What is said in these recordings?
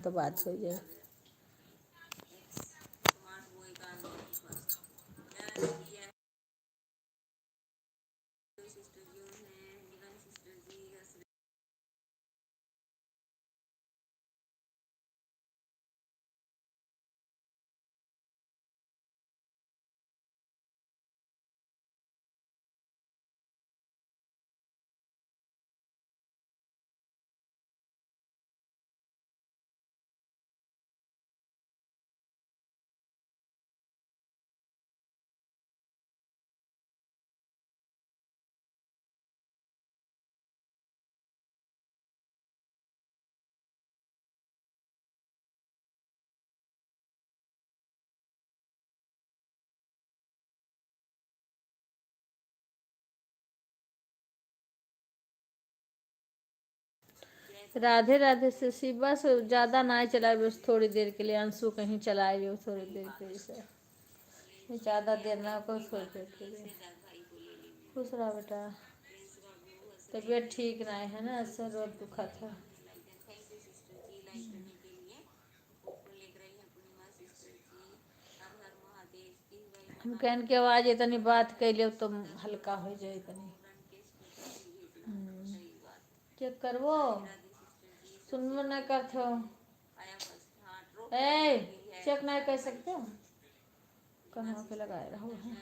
तो बात हो जाए। राधे राधे से शिवा से ज़्यादा ना चलाए, बस थोड़ी देर के लिए। अंशु कहीं चलाए जो थोड़ी देर के लिए, ज़्यादा देर ना को, थोड़ी देर के लिए। खुश रहा बेटा। तबीयत ठीक नहीं है ना, सर और दुखा था। हम कहन के आवाज इतनी बात कैले तो हल्का हो जाए तनी। चेक करवो, सुनबो नहीं करते हो। चेक नहीं कर सकते हो, कहाँ पे लगाए रहो है।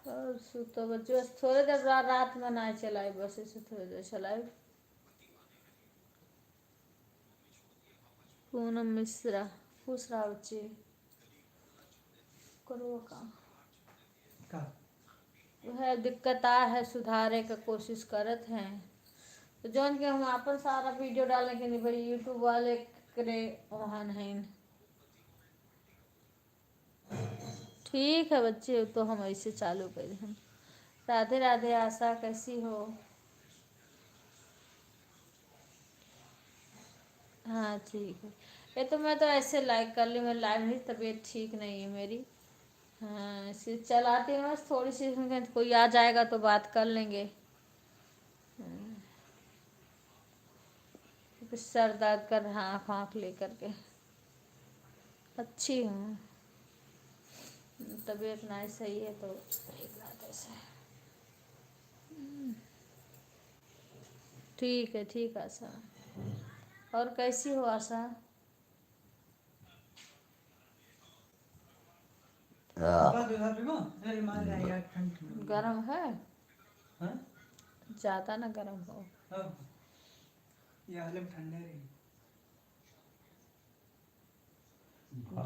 और तो बच्चे बस थोड़ी देर रात में ना चलाए, बस इसे थोड़ी देर चलाए। पूनम मिश्रा खुश रहा बच्चे। करो का वह दिक्कत आ है, सुधारे का कोशिश करत हैं। तो जौन के हम अपन सारा वीडियो डालने के नहीं भाई, यूट्यूब वाले करे वहाँ नहीं। ठीक है बच्चे, तो हम ऐसे चालू करें हम। राधे राधे आशा, कैसी हो? हाँ ठीक है। ये तो मैं तो ऐसे लाइक कर ली, मैं लाइव नहीं, तबीयत ठीक नहीं है मेरी। हाँ ऐसे चलाती हूँ बस, थोड़ी सी कोई आ जाएगा तो बात कर लेंगे। सर दर्द कर रहा, आँख आँख लेकर के। अच्छी हूँ, तबीयत नहीं सही है तो एक बात ऐसे। ठीक है, ठीक आशा। और कैसी हो आशा? गरम है ज़्यादा ना, गरम हो।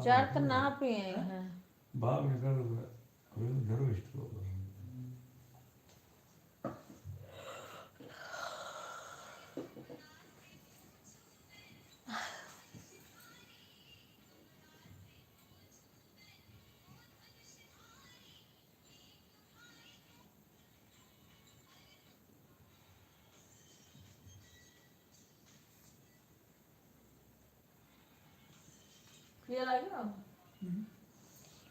जड़ तो ना पिए हैं। ये लगे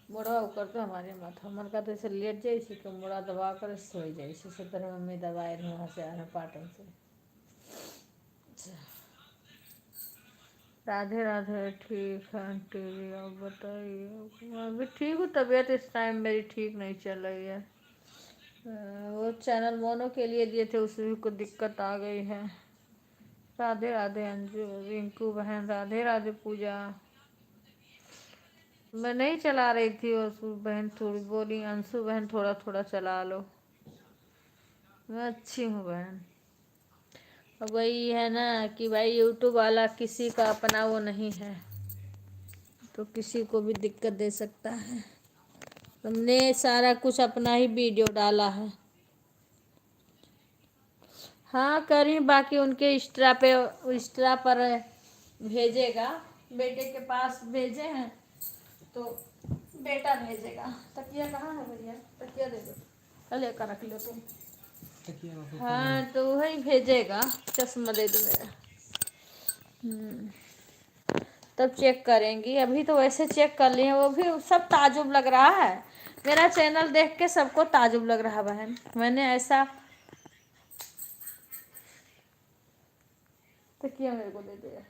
मुड़ा करके हमारे माथा मन का तो ऐसे लेट जाए कि मुड़ा दबा कर सो जाए, से तरह मम्मी दबाए वहाँ से आना पाटन से। राधे राधे। ठीक है आंटी जी, आप बताइए। मैं भी ठीक हूँ, तबीयत इस टाइम मेरी ठीक नहीं चल रही है। वो चैनल मोनो के लिए दिए थे, उसमें भी कुछ दिक्कत आ गई है। राधे राधे अंजू, रिंकू बहन, राधे राधे पूजा। मैं नहीं चला रही थी, और बहन थोड़ी बोली, अंशु बहन थोड़ा थोड़ा चला लो। मैं अच्छी हूँ बहन। अब वही है ना कि भाई यूट्यूब वाला किसी का अपना वो नहीं है, तो किसी को भी दिक्कत दे सकता है। हमने सारा कुछ अपना ही वीडियो डाला है। हाँ करी, बाकी उनके इंस्टा पर भेजेगा, बेटे के पास भेजे हैं तो बेटा भेजेगा। तकिया कहाँ है भैया? तकिया दे दो, कल का रख लो तुम। हाँ तो वही भेजेगा। चश्मा दे दो मेरा। तब चेक करेंगी। अभी तो वैसे चेक कर लिए, वो भी सब ताजुब लग रहा है। मेरा चैनल देख के सबको ताजुब लग रहा बहन। मैंने ऐसा तो किया, मेरे को दे दिया।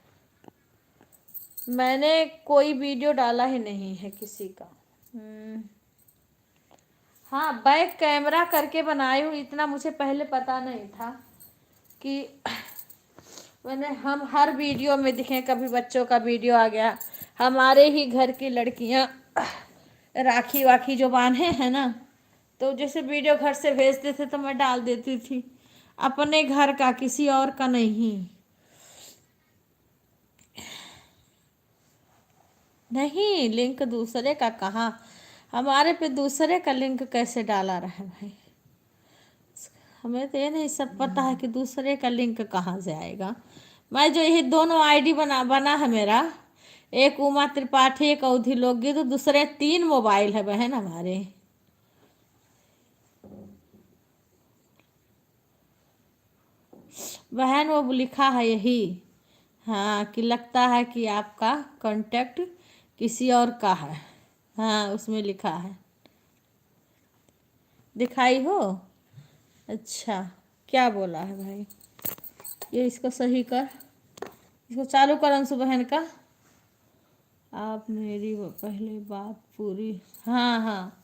मैंने कोई वीडियो डाला ही नहीं है किसी का। हाँ, बैक कैमरा करके बनाई हूँ, इतना मुझे पहले पता नहीं था कि मैंने हम हर वीडियो में दिखे। कभी बच्चों का वीडियो आ गया, हमारे ही घर की लड़कियां राखी वाखी जो बांधे हैं ना, तो जैसे वीडियो घर से भेजते थे तो मैं डाल देती थी, अपने घर का, किसी और का नहीं। नहीं, लिंक दूसरे का कहाँ, हमारे पे दूसरे का लिंक कैसे डाला रहा है भाई। हमें तो ये नहीं सब पता है कि दूसरे का लिंक कहाँ से आएगा। मैं जो ये दोनों आईडी बना है मेरा, एक उमा त्रिपाठी, एक अवधि लोगी, तो दूसरे 3 मोबाइल है बहन हमारे। बहन वो लिखा है यही, हाँ, कि लगता है कि आपका कांटेक्ट किसी और का है। हाँ, उसमें लिखा है, दिखाई हो। अच्छा, क्या बोला है भाई, ये इसको सही कर, इसको चालू कर अंशु बहन का। आप मेरी वो पहले बात पूरी, हाँ हाँ,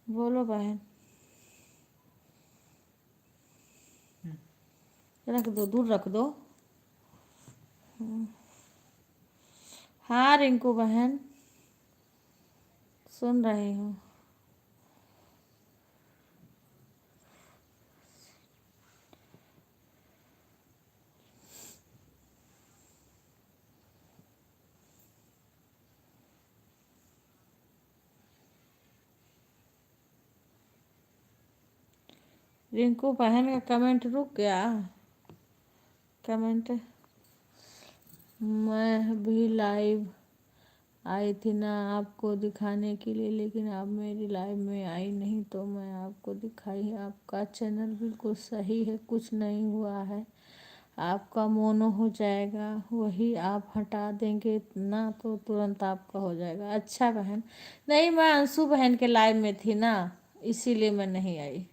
बोलो बहन। रख दो, दूर रख दो। हाँ रिंकू बहन, सुन रही हूँ। रिंकू बहन का कमेंट रुक गया। कमेंट, मैं भी लाइव आई थी ना आपको दिखाने के लिए, लेकिन आप मेरी लाइव में आई नहीं तो मैं आपको दिखाई। आपका चैनल बिल्कुल सही है, कुछ नहीं हुआ है। आपका मोनो हो जाएगा, वही आप हटा देंगे ना तो तुरंत आपका हो जाएगा। अच्छा बहन, नहीं मैं अंशु बहन के लाइव में थी ना, इसीलिए मैं नहीं आई।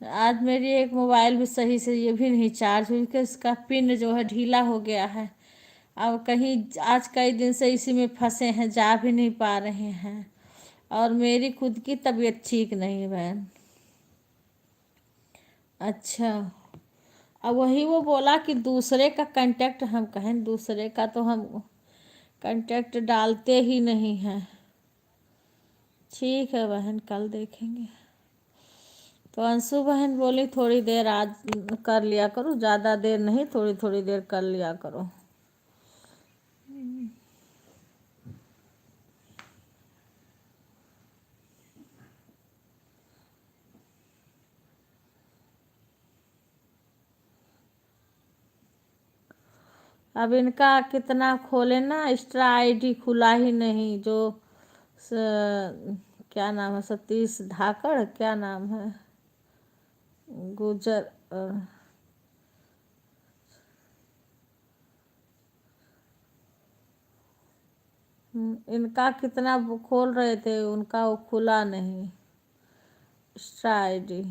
आज मेरी एक मोबाइल भी सही से ये भी नहीं चार्ज हुई, कि इसका पिन जो है ढीला हो गया है। अब कहीं आज कई दिन से इसी में फंसे हैं, जा भी नहीं पा रहे हैं, और मेरी खुद की तबीयत ठीक नहीं है बहन। अच्छा, अब वही वो बोला कि दूसरे का कांटेक्ट, हम कहें दूसरे का तो हम कांटेक्ट डालते ही नहीं हैं। ठीक है बहन, कल देखेंगे। तो अंशु बहन बोली थोड़ी देर आज कर लिया करो, ज़्यादा देर नहीं, थोड़ी थोड़ी देर कर लिया करो। अब इनका कितना खोले ना, एक्स्ट्रा आईडी खुला ही नहीं। जो स, क्या नाम है, सतीश धाकड़, क्या नाम है, गुजर, इनका कितना वो खोल रहे थे, उनका वो खुला नहीं एक्स्ट्रा आईडी।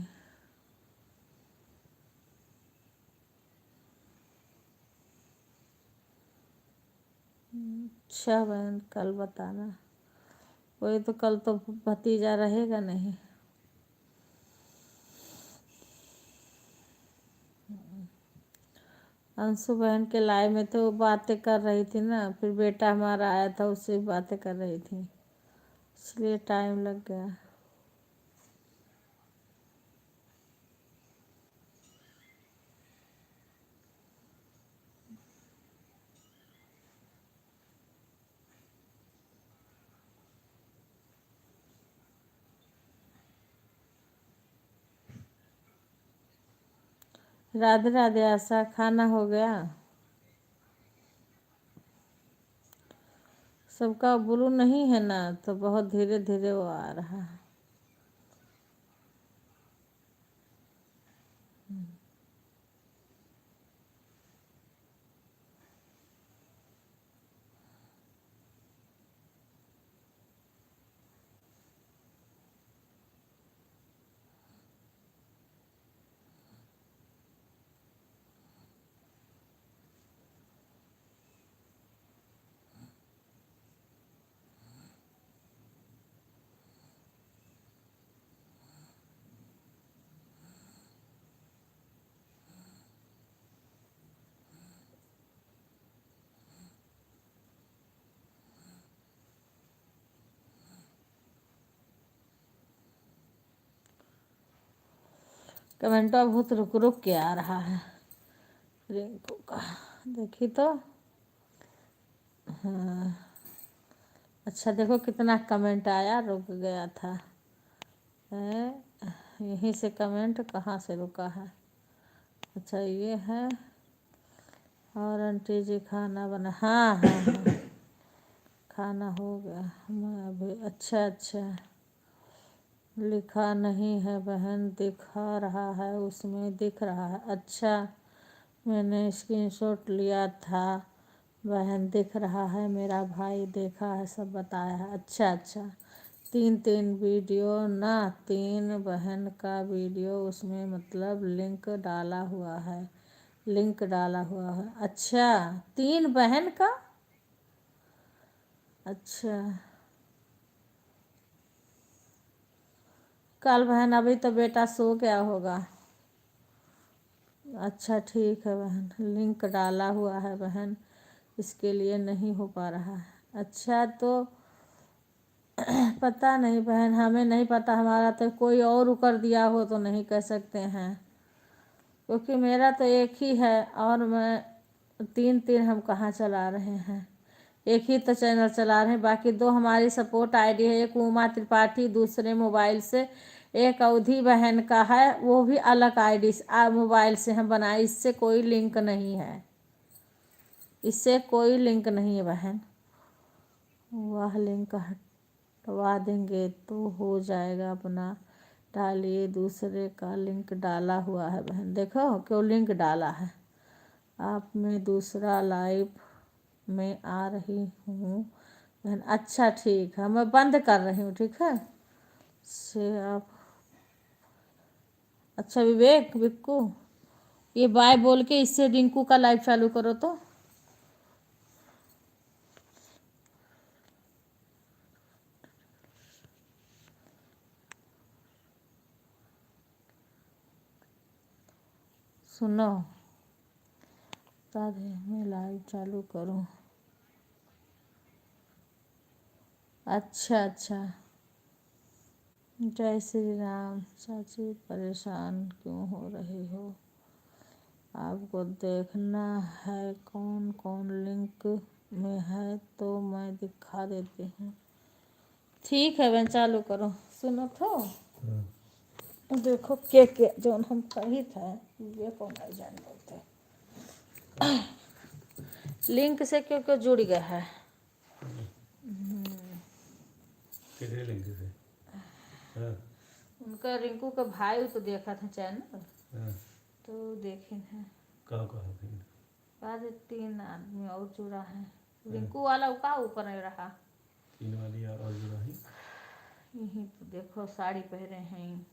अच्छा बहन, कल बताना। वही तो, कल तो भतीजा रहेगा नहीं। अंशु बहन के लाइव में तो बातें कर रही थी ना, फिर बेटा हमारा आया था, उससे बातें कर रही थी, इसलिए टाइम लग गया। राधे राधे आशा, खाना हो गया सबका? ब्लू नहीं है ना, तो बहुत धीरे धीरे वो आ रहा है। कमेंटवा बहुत रुक रुक के आ रहा है रिंकू का, देखी तो। हाँ अच्छा देखो कितना कमेंट आया, रुक गया था। यहीं से कमेंट कहाँ से रुका है। अच्छा ये है। और आंटी जी खाना बना, हाँ हाँ हाँ खाना हो गया। मैं अभी अच्छा अच्छा लिखा नहीं है बहन, दिखा रहा है उसमें दिख रहा है। अच्छा मैंने स्क्रीनशॉट लिया था बहन, दिख रहा है मेरा भाई देखा है सब बताया है। अच्छा अच्छा 3 वीडियो ना, 3 बहन का वीडियो उसमें मतलब लिंक डाला हुआ है, लिंक डाला हुआ है। अच्छा 3 बहन का, अच्छा कल बहन अभी तो बेटा सो गया होगा। अच्छा ठीक है बहन, लिंक डाला हुआ है बहन, इसके लिए नहीं हो पा रहा है। अच्छा तो पता नहीं बहन, हमें नहीं पता, हमारा तो कोई और कर दिया हो तो नहीं कह सकते हैं, क्योंकि मेरा तो एक ही है और मैं 3 हम कहाँ चला रहे हैं, एक ही तो चैनल चला रहे हैं। बाकी 2 हमारी सपोर्ट आईडी है, एक उमा त्रिपाठी दूसरे मोबाइल से, एक अवधि बहन का है वो भी अलग आईडी मोबाइल से हम बनाए, इससे कोई लिंक नहीं है, इससे कोई लिंक नहीं है बहन। वह लिंक हटवा देंगे तो हो जाएगा, अपना डालिए, दूसरे का लिंक डाला हुआ है बहन, देखो क्यों लिंक डाला है। आप मैं दूसरा लाइव में आ रही हूँ बहन। अच्छा ठीक है मैं बंद कर रही हूँ, ठीक है से आप। अच्छा विवेक विक्कू ये बाय बोल के इससे रिंकू का लाइव चालू करो तो। सुनो तारे मैं लाइव चालू करूँ। अच्छा अच्छा जय श्री राम। चाची परेशान क्यों हो रही हो, आपको देखना है कौन कौन लिंक में है तो मैं दिखा देती हूँ। ठीक है बहन चालू करो। सुनो तो देखो के जो हम कही थे ये कौन नहीं जान बोलते, लिंक से क्यों क्यों जुड़ गया है। किधर लिंक से? हाँ। उनका रिंकू का भाई तो देखा था चैनल, हाँ। तो देखे हैं कहाँ कहाँ थे? बाद 3 आदमी और जुड़ा है, रिंकू वाला का ऊपर नहीं रहा। 3 वाली और जुड़ा है। यही तो देखो साड़ी पहने हैं,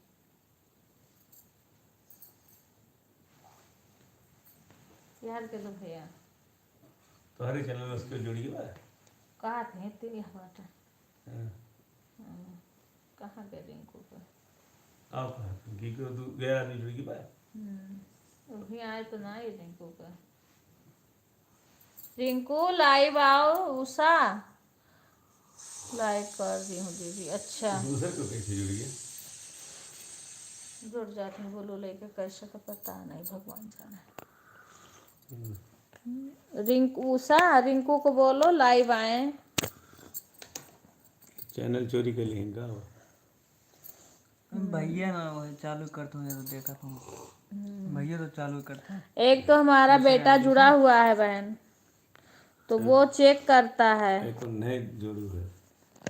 यार के दो भैया तुम्हारे चैनल उस पर जुड़ी है? कहा थे तेरी हमारा हाँ। कहाँ गए रिंकू को। आप कहाँ थे? की को गया नहीं जुड़ी की बात। अभी आए तो ना ही रिंकू का। रिंकू लाइव आओ, उषा लाइक कर दी हूँ दीदी। अच्छा दूसरे को कैसे जुड़ी है? जुड़ जाते हैं, बोलो लेके कैसे का पता नहीं, भगवान जाने। रिंकू उषा रिंकू को बोलो लाइव आए। चैनल चोरी कर लिए इनका। भैया ना वो चालू करता हूँ, तो देखा तुम भैया तो चालू करता है। एक तो हमारा दूसरे बेटा आईडी से जुड़ा हुआ है बहन, तो वो चेक करता है। एक तो नए जोड़ू है।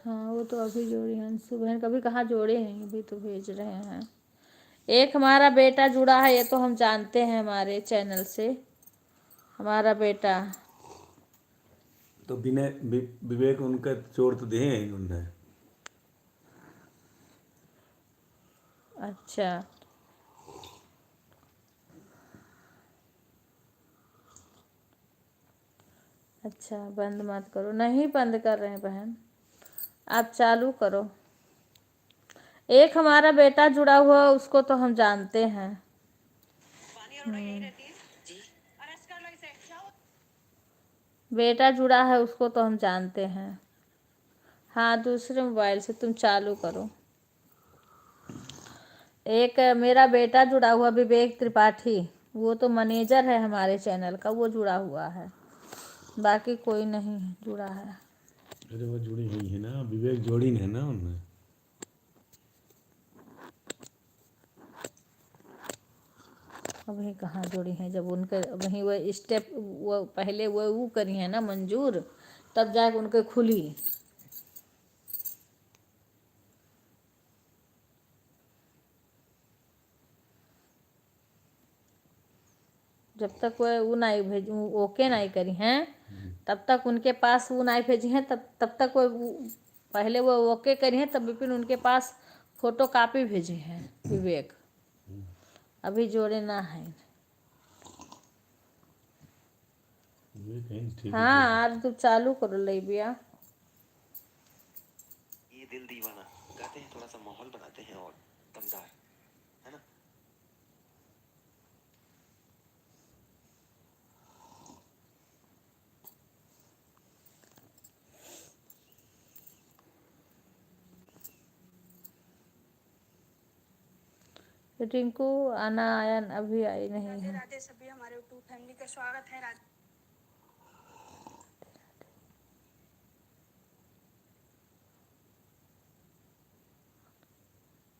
हाँ वो तो अभी जोड़ी हैं, अंशु बहन कभी कहाँ जोड़े हैं, अभी तो भेज रहे हैं। एक हमारा बेटा जुड़ा है, ये तो हम जानते हैं हमारे चैनल से, हमारा बेटा। तो बिना विवेक उनका जोड़ तो दे उनने। अच्छा अच्छा बंद मत करो, नहीं बंद कर रहे हैं बहन, आप चालू करो। एक हमारा बेटा जुड़ा हुआ है, उसको तो हम जानते हैं। बेटा जुड़ा है उसको तो हम जानते हैं। हाँ दूसरे मोबाइल से तुम चालू करो। एक मेरा बेटा जुड़ा हुआ विवेक त्रिपाठी, वो तो मैनेजर है हमारे चैनल का, वो जुड़ा हुआ है, बाकी कोई नहीं जुड़ा है। अरे वो जुड़ी हुई है ना, विवेक जोड़ी है ना उनमें। अभी कहाँ जुड़ी हैं, जब उनके वहीं वो स्टेप वो पहले वो करी है ना मंजूर, तब जाके उनके खुली। जब तक वो नहीं भेज ओके नहीं करी हैं, तब तक उनके पास वो नहीं भेजी हैं, तब तक वो पहले वो ओके करी हैं, तब फिर उनके पास फोटो कॉपी भेजे हैं विवेक, अभी जोड़े ना है। विवेक है ठीक है हाँ जोड़ी। आज तू चालू करो ले बिया। ये दिल दीवाना गाते हैं, थोड़ा सा माहौल बनाते हैं और दमदार, है ना। रिंकू आना आया अभी आई नहीं राधे है। राधे सभी हमारे यूट्यूब फैमिली का स्वागत है।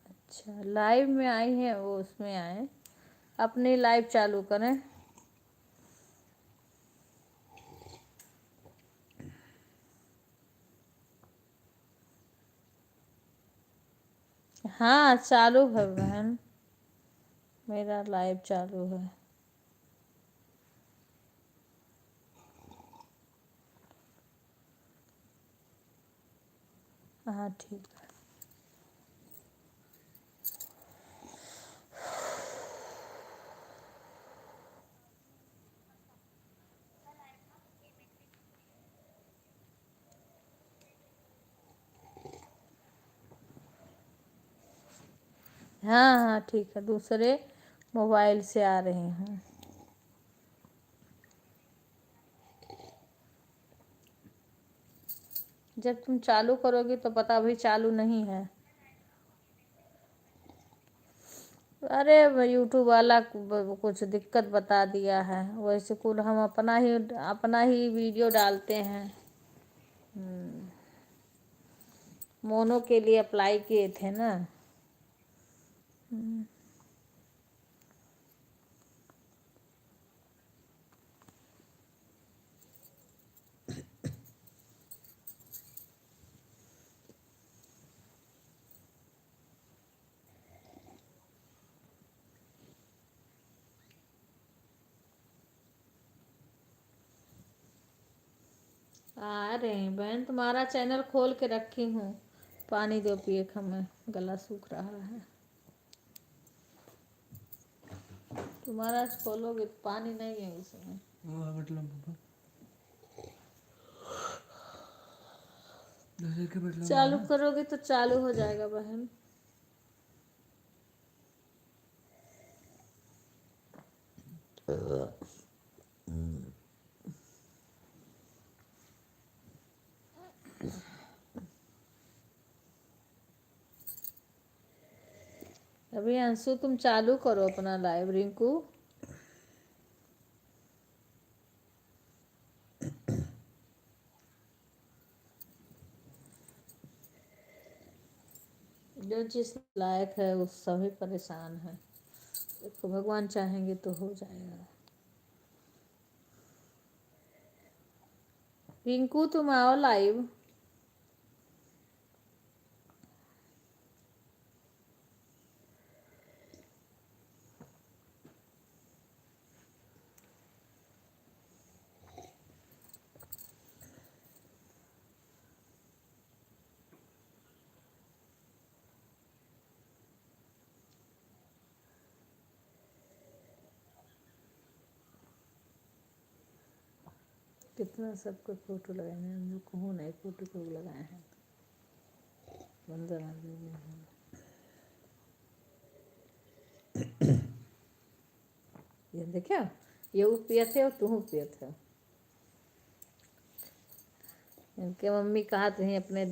अच्छा लाइव में आई है वो, उसमें आए, अपनी लाइव चालू करें। हाँ चालू है बहन, मेरा लाइव चालू है। हाँ ठीक है। हाँ हाँ ठीक है, दूसरे मोबाइल से आ रही हूँ। जब तुम चालू करोगी तो पता, अभी चालू नहीं है। अरे यूट्यूब वाला कुछ दिक्कत बता दिया है, वैसे कुल हम अपना ही वीडियो डालते हैं। मोनो के लिए अप्लाई किए थे ना। आ रहे हैं बहन, तुम्हारा चैनल खोल के रखी हूँ, पानी दो पिए, हमें गला सूख रहा है। तुम्हारा खोलोगे तो पानी नहीं है उसमें। वो मतलब पापा जैसे कि मतलब चालू करोगे तो चालू हो जाएगा बहन। अभी अंशु तुम चालू करो अपना लाइव। रिंकू जो जिस लायक है उस सभी परेशान है, देखो भगवान चाहेंगे तो हो जाएगा। रिंकू तुम आओ लाइव। कितना सबको फोटो लगाए हैं, हम लोग को नहीं फोटो को लगाए हैं, बंदर आदमी हैं। ये देखो, ये वो पिए थे और तुम पिए थे। इनके मम्मी कहा थे अपने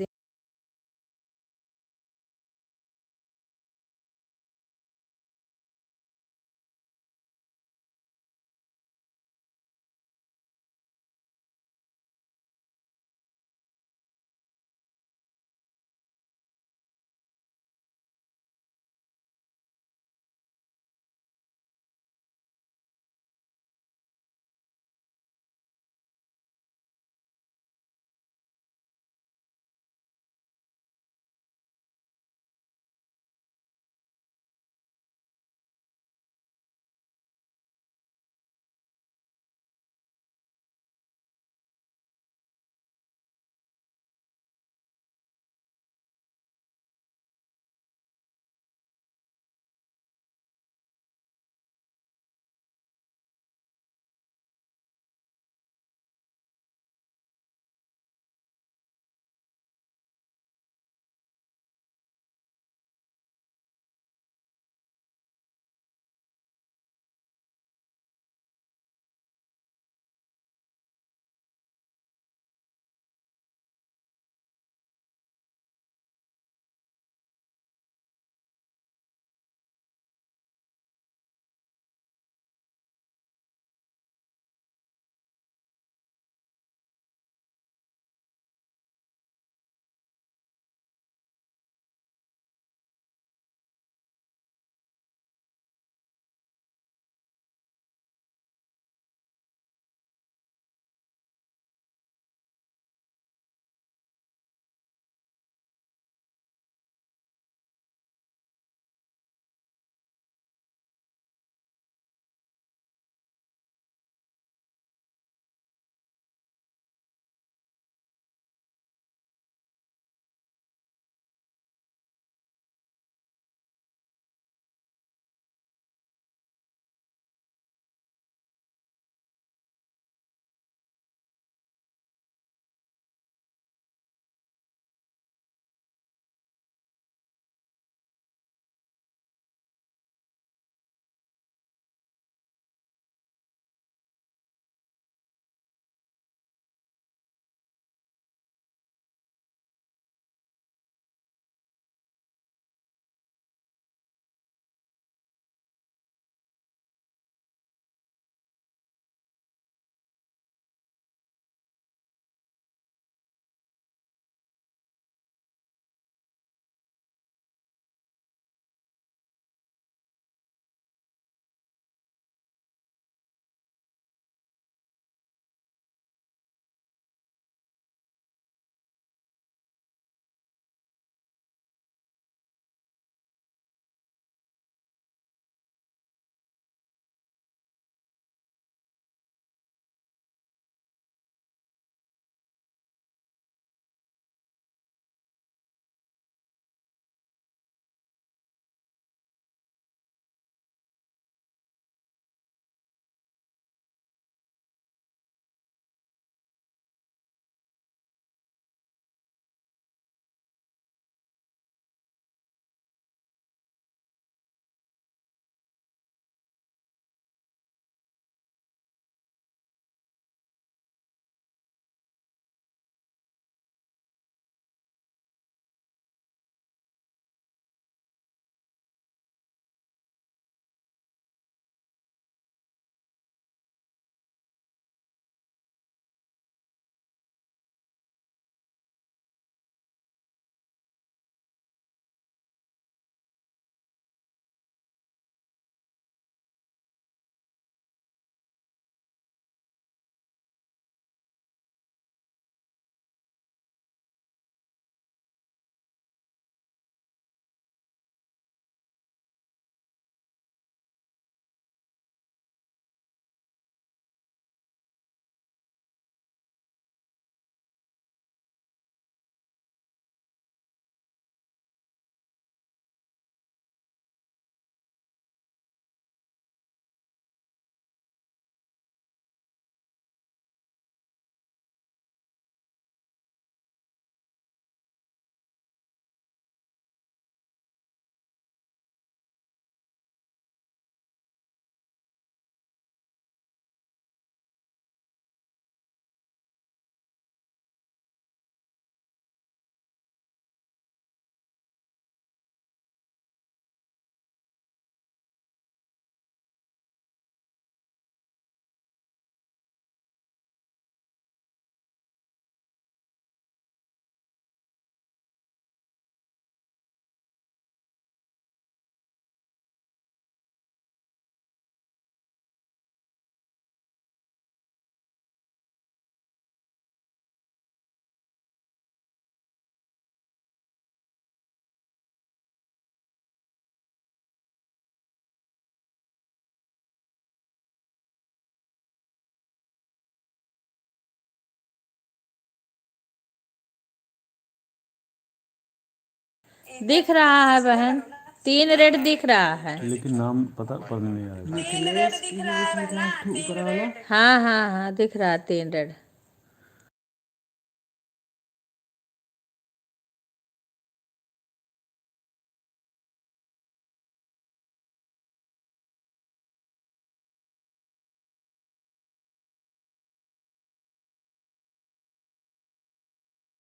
दिख रहा है बहन, 3 रेड दिख रहा है। लेकिन नाम पता पढ़ने नहीं आ रहा। 3 रेड दिख रहा है बहना, 3 रेड। हाँ हाँ हाँ दिख रहा है 3 रेड।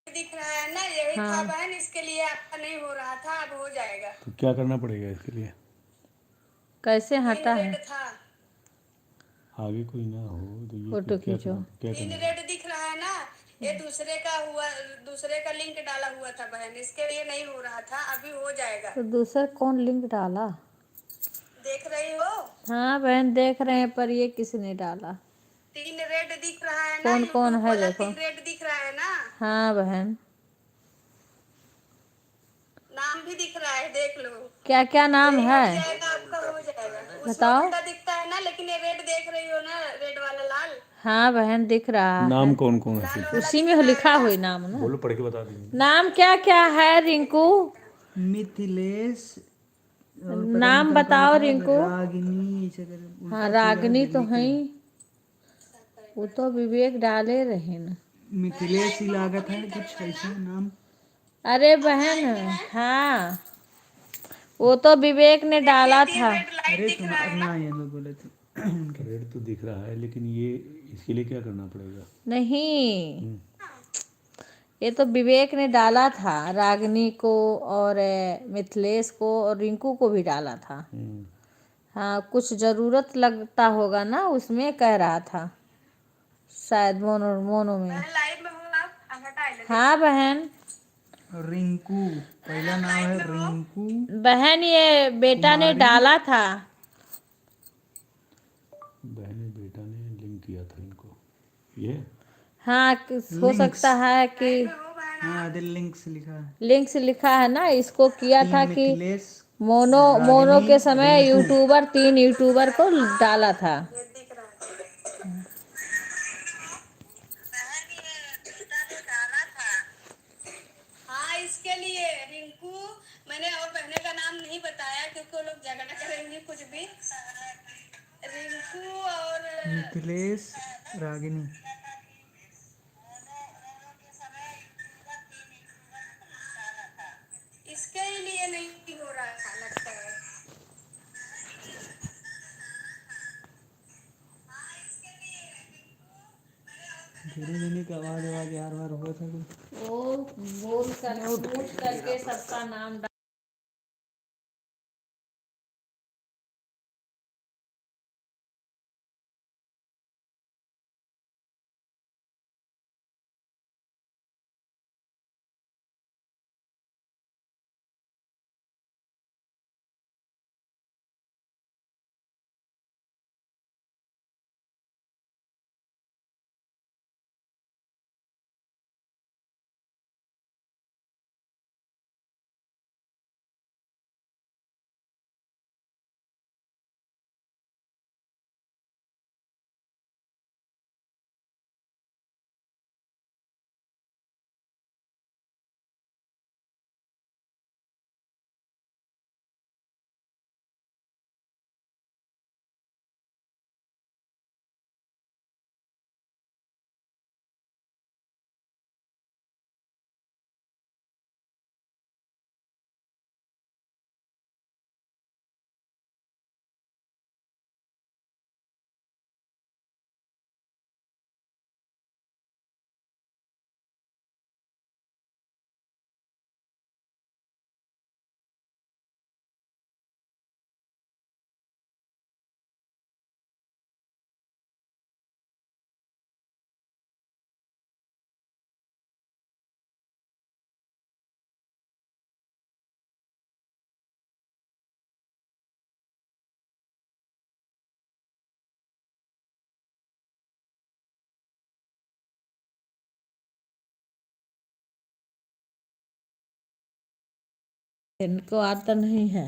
दिख रहा है ना, यही था हाँ बहन, इसके लिए आपका नहीं हो रहा था, अब हो जाएगा। तो क्या करना पड़ेगा इसके लिए? कैसे 3 हटा है? रेड था। आगे कोई ना हो तो ये फोटो क्या खींचो। करना, क्या 3 करना? रेड दिख रहा है ना, ये दूसरे का हुआ, दूसरे का लिंक डाला हुआ था बहन, इसके लिए नहीं हो रहा था, अभी हो जाएगा। तो दूसरा कौन लिंक डाला? देख रही हो? हाँ बहन देख रहे हैं, पर ये किसने डाला? 3 रेड दिख रहा है ना, कौन कौन यूट्यूब है वाला देखो। 3 रेड दिख रहा है ना। हाँ बहन। नाम भी दिख रहा है, देख लो। क्या क्या नाम यही है हट जाएगा, आपका हो जाएगा। उसमें बताओ। उल्टा दिखता है ना, लेकिन ये रेड देख रही हो ना, रेड वाला लाल, हाँ बहन दिख रहा है। नाम कौन कौन है लाल फिर? वाला उसी दिख में रहा है लिखा ना। हुई नाम ना। बोलो, पढ़ के बता दीजिए। नाम क्या क्या है रिंकू? मिथिलेश और पता नहीं नाम क्या क्या बताओ लिखा है, रिंकू। रागिनी ऐसे कर हाँ उल्टा सीधा रागनी तो लिख है रहे ही। हैं। वो तो विवेक डाले रहे ना। मिथिलेश ही लागत है कुछ ऐसा नाम। अरे बहन हाँ, वो तो विवेक ने देखिए डाला 3 था। रेड लाइट अरे दिख रहा तुम्हारा है ना। ना ये लोग बोले थे उनके। रेड तो दिख रहा है, लेकिन ये इसके लिए क्या करना पड़ेगा? नहीं, हम्म, ये तो विवेक ने डाला था, रागनी को और मिथिलेश को और रिंकू को भी डाला था। हम्म। हाँ कुछ जरूरत लगता होगा ना, उसमें कह रहा था शायद मोनो मोनो में। बहन लाइव में हो आप, हटा ले। हाँ बहन। रिंकू पहला नाम है रिंकू बहन ये बेटा ने कुमारी। डाला था। बहन बेटा ने लिंक किया था इनको, ये। हाँ हो लिंक्स। सकता है कि लाइव में हो बहन हाँ आप। आधे लिंक्स लिखा है। लिंक्स लिखा है ना, इसको किया 3 था कि मिथिलेश मोनो मोनो रागिनी के समय रिंकू। यूट्यूबर 3 यूट्यूबर को डाला था। ये दिख रहा है बहन, ये बेटा ने डाला था। हाँ इसके लिए रिंकू, मैंने और बहने का नाम नहीं बताया क्योंकि वो लोग झगड़ा करेंगे कुछ भी। रिंकू और मिथिलेश रागिनी। इसके ही लिए नहीं हो रहा था लगता है। धीरे धीरे की आवाज आवाज यार बार हुआ था कुछ। वो बोल कर पूछ करके सबका नाम इनको आता नहीं है।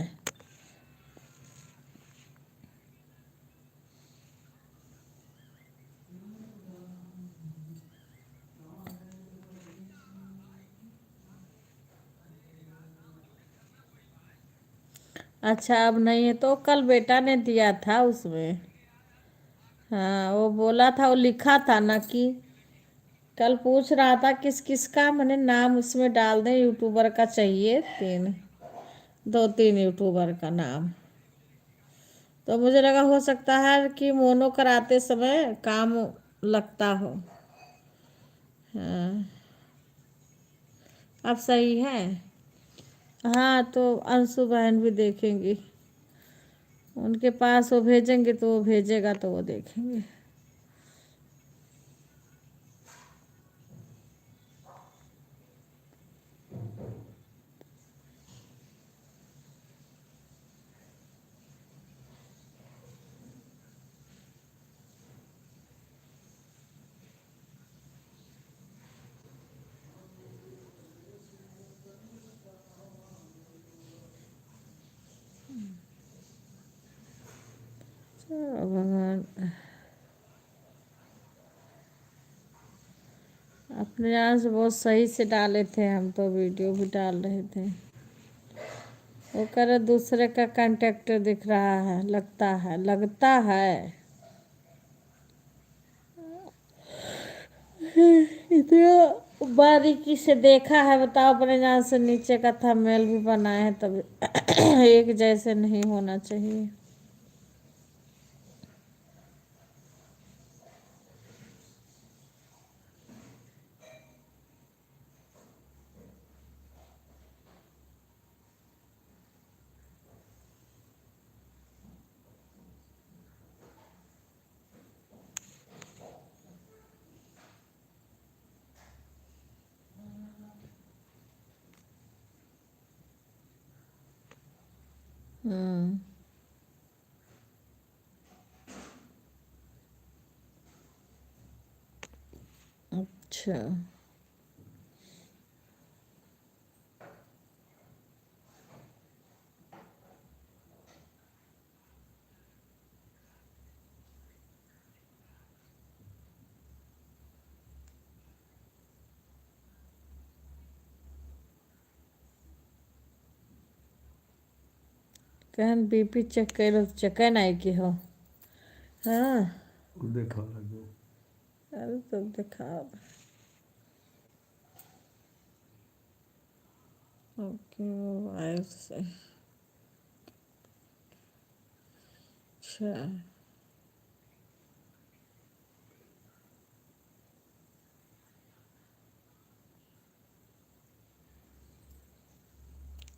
अच्छा अब नहीं है तो कल बेटा ने दिया था उसमें। हाँ वो बोला था, वो लिखा था ना कि कल पूछ रहा था किस किस का मैंने नाम उसमें डाल दें, यूट्यूबर का चाहिए 2-3 यूट्यूबर का नाम। तो मुझे लगा हो सकता है कि मोनो कराते समय काम लगता हो। हाँ अब सही है। हाँ तो अंशु बहन भी देखेंगी, उनके पास वो भेजेंगे तो वो भेजेगा तो वो देखेंगे। चलो भगवान, अपने यहाँ से बहुत सही से डाले थे, हम तो वीडियो भी डाल रहे थे। वो कह रहे दूसरे का कांटेक्ट दिख रहा है, लगता है इतना बारीकी से देखा है, बताओ। अपने यहाँ से नीचे का थंबनेल भी बनाए हैं तब एक जैसे नहीं होना चाहिए। हम्म। अच्छा कहन बीपी चेक करो, चेक नहीं की हो। हाँ देखो लगे। अरे तो दिखाओ। ओके मोबाइल से। अच्छा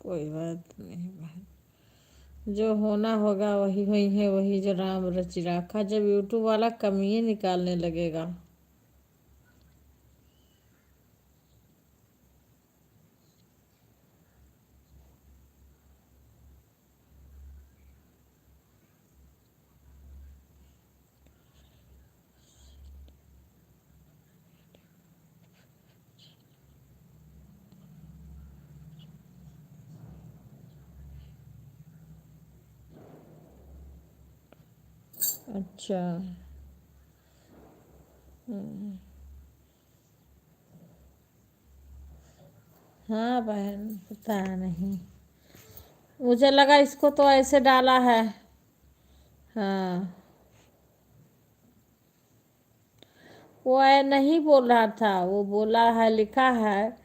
कोई बात नहीं बहन, जो होना होगा वही हुई है, वही जो राम रच रखा। जब यूट्यूब वाला कमियाँ निकालने लगेगा। अच्छा हाँ बहन, पता नहीं, मुझे लगा इसको तो ऐसे डाला है। हाँ वो नहीं बोल रहा था, वो बोला है, लिखा है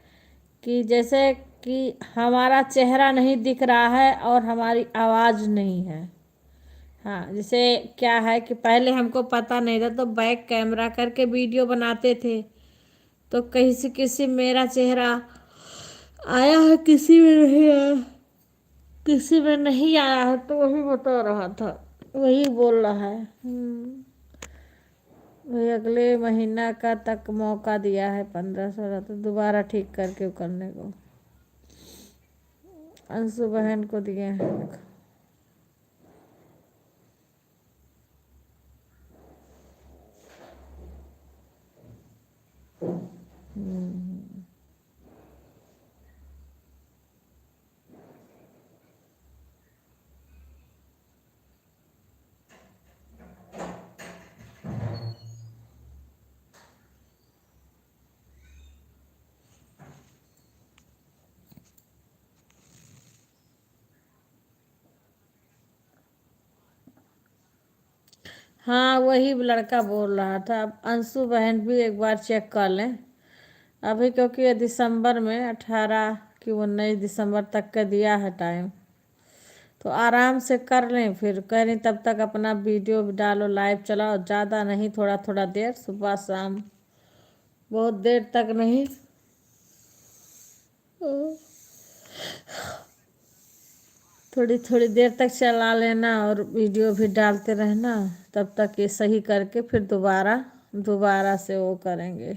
कि जैसे कि हमारा चेहरा नहीं दिख रहा है और हमारी आवाज़ नहीं है। हाँ जैसे क्या है कि पहले हमको पता नहीं था तो बैक कैमरा करके वीडियो बनाते थे, तो कहीं से किसी मेरा चेहरा आया है, किसी में नहीं आया, किसी में नहीं आया है, तो वही बता रहा था, वही बोल रहा है। वही अगले महीना का तक मौका दिया है, 15-16 तो दोबारा ठीक करके करने को अंशु बहन को दिए हैं। हाँ वही लड़का बोल रहा था। अब अंशु बहन भी एक बार चेक कर लें अभी, क्योंकि ये दिसंबर में 18 कि 19 दिसंबर तक का दिया है टाइम, तो आराम से कर लें। फिर कह रही तब तक अपना वीडियो डालो, लाइव चलाओ, ज़्यादा नहीं, थोड़ा थोड़ा देर, सुबह शाम, बहुत देर तक नहीं। थोड़ी थोड़ी देर तक चला लेना और वीडियो भी डालते रहना, तब तक ये सही करके फिर दोबारा दोबारा से वो करेंगे।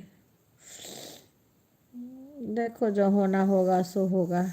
देखो जो होना होगा सो होगा।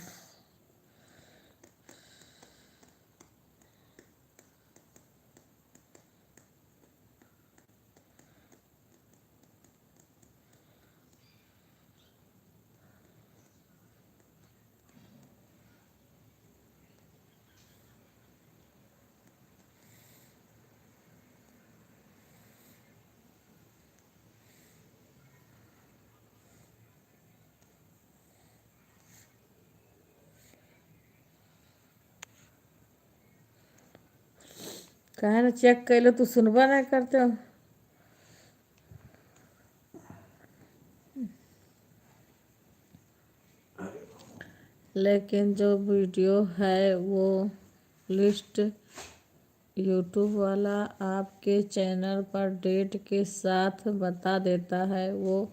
कहे ना चेक कर लो, तू सुनबा नहीं करते हो। लेकिन जो वीडियो है वो लिस्ट यूट्यूब वाला आपके चैनल पर डेट के साथ बता देता है। वो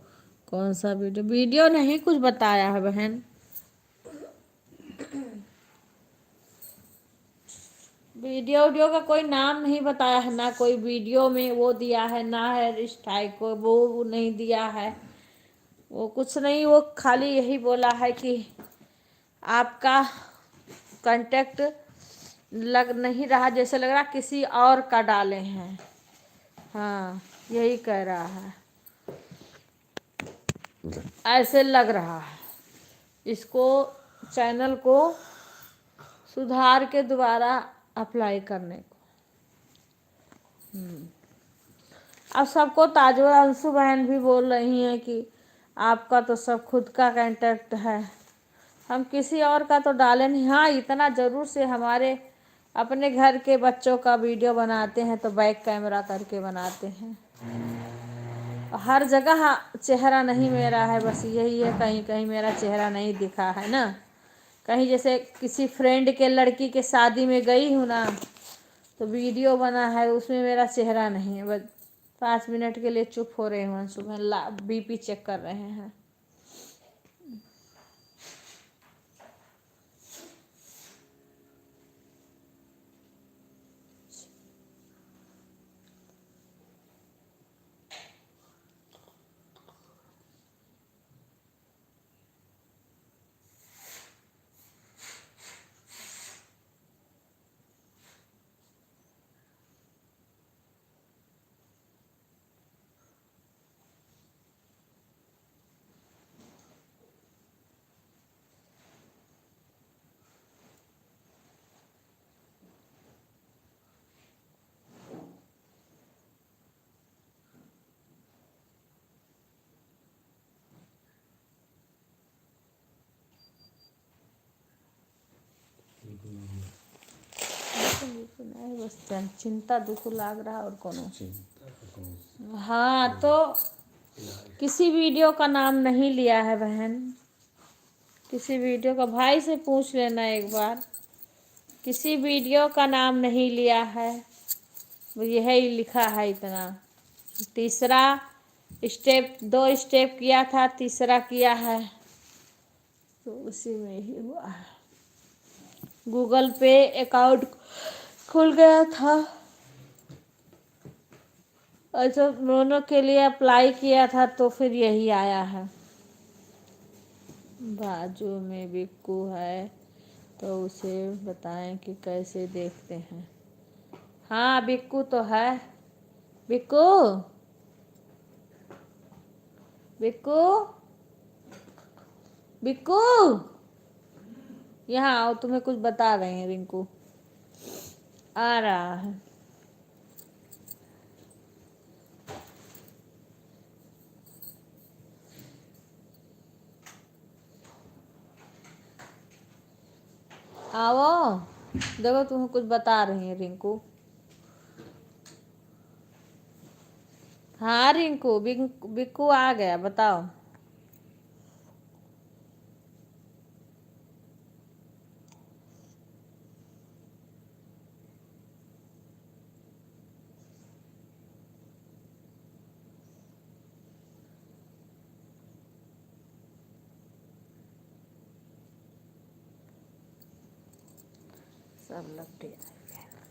कौन सा वीडियो? वीडियो नहीं कुछ बताया है बहन, वीडियो का कोई नाम नहीं बताया है, ना कोई वीडियो में वो दिया है, ना है स्ट्राइक को वो नहीं दिया है, वो कुछ नहीं। वो खाली यही बोला है कि आपका कांटेक्ट लग नहीं रहा, जैसे लग रहा किसी और का डाले हैं। हाँ यही कह रहा है, ऐसे लग रहा है। इसको चैनल को सुधार के दोबारा अप्लाई करने को। अब सबको ताजवा अंशु बहन भी बोल रही हैं कि आपका तो सब खुद का कांटेक्ट है, हम किसी और का तो डाले नहीं। हाँ इतना ज़रूर से हमारे अपने घर के बच्चों का वीडियो बनाते हैं तो बैक कैमरा करके बनाते हैं। हर जगह चेहरा नहीं मेरा है, बस यही है कहीं कहीं मेरा चेहरा नहीं दिखा है ना। कहीं जैसे किसी फ्रेंड के लड़की के शादी में गई हूँ ना, तो वीडियो बना है उसमें मेरा चेहरा नहीं है। बस 5 मिनट के लिए चुप हो रहे हैं, सुबह बीपी चेक कर रहे हैं। बस चिंता दुख लाग रहा और कोनो। हाँ तो किसी वीडियो का नाम नहीं लिया है बहन, किसी वीडियो का भाई से पूछ लेना एक बार। किसी वीडियो का नाम नहीं लिया है, यही लिखा है इतना। तीसरा स्टेप, 2 स्टेप किया था, तीसरा किया है तो उसी में ही हुआ है। गूगल पे अकाउंट खुल गया था, अच्छा दोनों के लिए अप्लाई किया था तो फिर यही आया है। बाजू में बिक्कू है तो उसे बताएं कि कैसे देखते हैं। हाँ बिक्कू तो है। बिक्कू बिक्कू बिक्कू यहाँ आओ, तुम्हें कुछ बता रहे हैं। रिंकू आ रहा है। आओ देखो तुम्हें कुछ बता रही है रिंकू। हाँ रिंकू, बिक्कू आ गया, बताओ। सब लपटे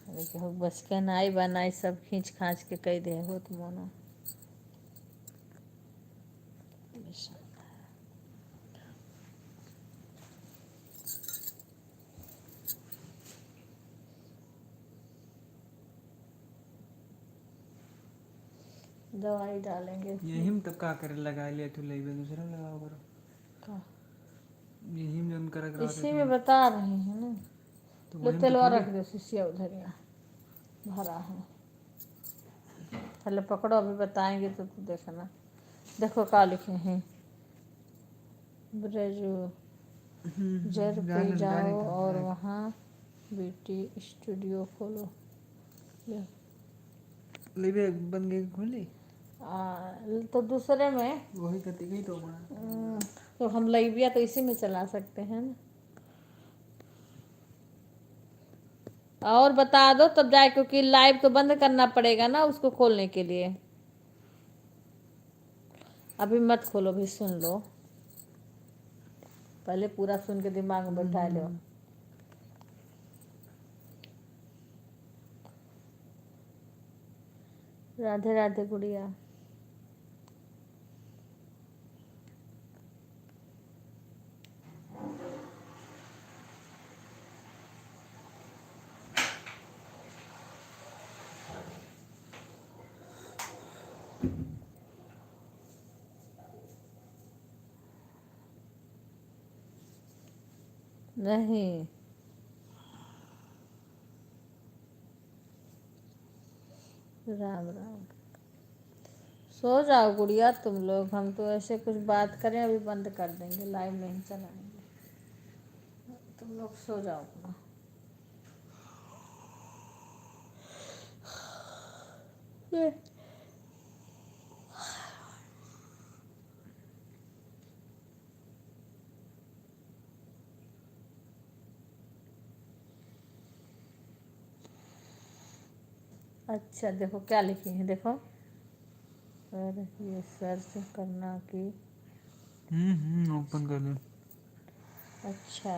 देखिए बस के नाई बनाई सब खींच खाच के कई दे हो तो मोनो दवाई डालेंगे यही में तब का करे लगा लिया तू लेबे दूसरा लगाओ करो का? यही में उनका रख इसी में बता रहे हैं ना। तो लो वही में तो तेलवा खोले। रख दो शीशिया उधर यहाँ भरा है। पहले पकड़ो, अभी बताएंगे तो तू देखना। देखो क्या लिखे हैं, ब्रजू जर पे जाने जाओ था और वहाँ बीटी स्टूडियो खोलो। ले। लेबे बन गई खोली तो दूसरे में वही करती गई तो बना। तो हम लाइबिया तो इसी में चला सकते हैं ना। और बता दो तब जाए, क्योंकि लाइव तो बंद करना पड़ेगा ना उसको खोलने के लिए। अभी मत खोलो, भी सुन लो, पहले पूरा सुन के दिमाग में बैठा लो। राधे राधे गुड़िया। नहीं राम राम, सो जाओ गुड़िया तुम लोग। हम तो ऐसे कुछ बात करें अभी बंद कर देंगे, लाइव नहीं चलाएंगे। तुम लोग सो जाओ अपना। अच्छा देखो क्या लिखे हैं, देखो और ये सर्च करना कि ओपन कर ले। अच्छा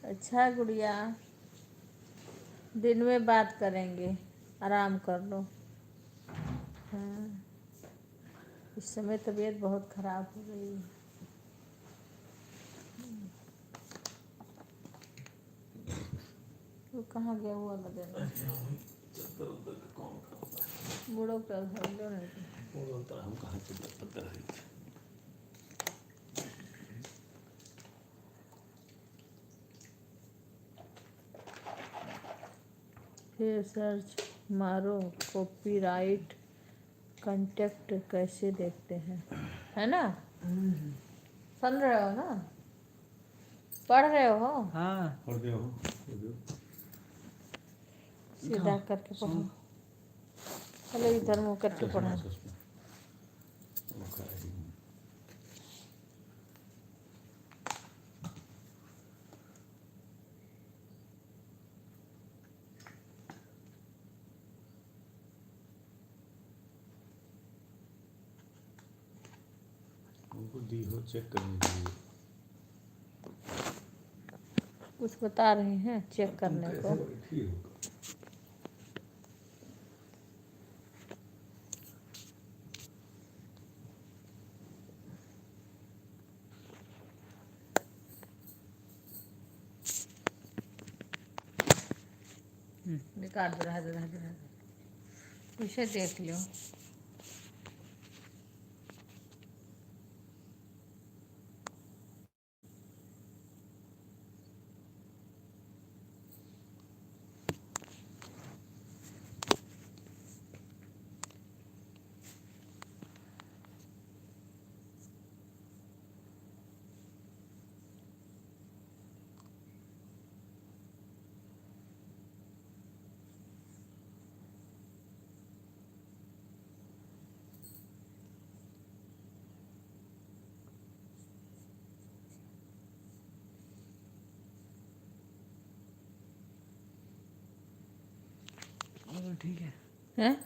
अच्छा गुड़िया, दिन में बात करेंगे, आराम कर लो। हाँ इस समय तबीयत बहुत खराब हो गई है। वो कहाँ गया हुआ देना बूढ़ों का घर लो नहीं। हम कहाँ चलते पता है। फिर सर्च मारो कॉपीराइट कंटेक्ट कैसे देखते हैं, है ना। सुन रहे हो ना, पढ़ रहे हो। हाँ पढ़ दे हो सीधा करके पढ़ो, चलो इधर मुँह करके पढ़ो। उनको दी हो चेक करने के लिए। कुछ बता रहे हैं चेक करने को। बैठी हो निकाल दो, रह दो उसे देख लो। ठीक है। हैं?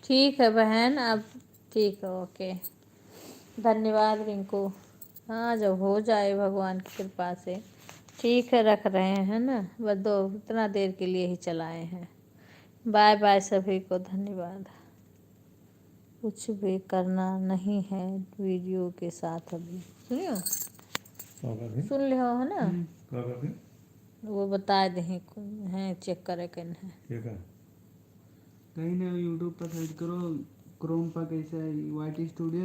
ठीक है बहन, अब ठीक है, ओके। धन्यवाद रिंकू। हाँ, जब हो जाए भगवान की कृपा से। ठीक है, रख रहे हैं ना, बस दो इतना देर के लिए ही चलाए हैं। बाय बाय सभी को, धन्यवाद। कुछ भी करना नहीं है वीडियो के साथ अभी, सुनियो सुन लियो है ना। क्या कर रही? वो बता दे हैं, चेक करे कन है। ठीक है। कहीं ना यूट्यूब पर सर्च करो क्रोम पर कैसे वाईटी स्टूडियो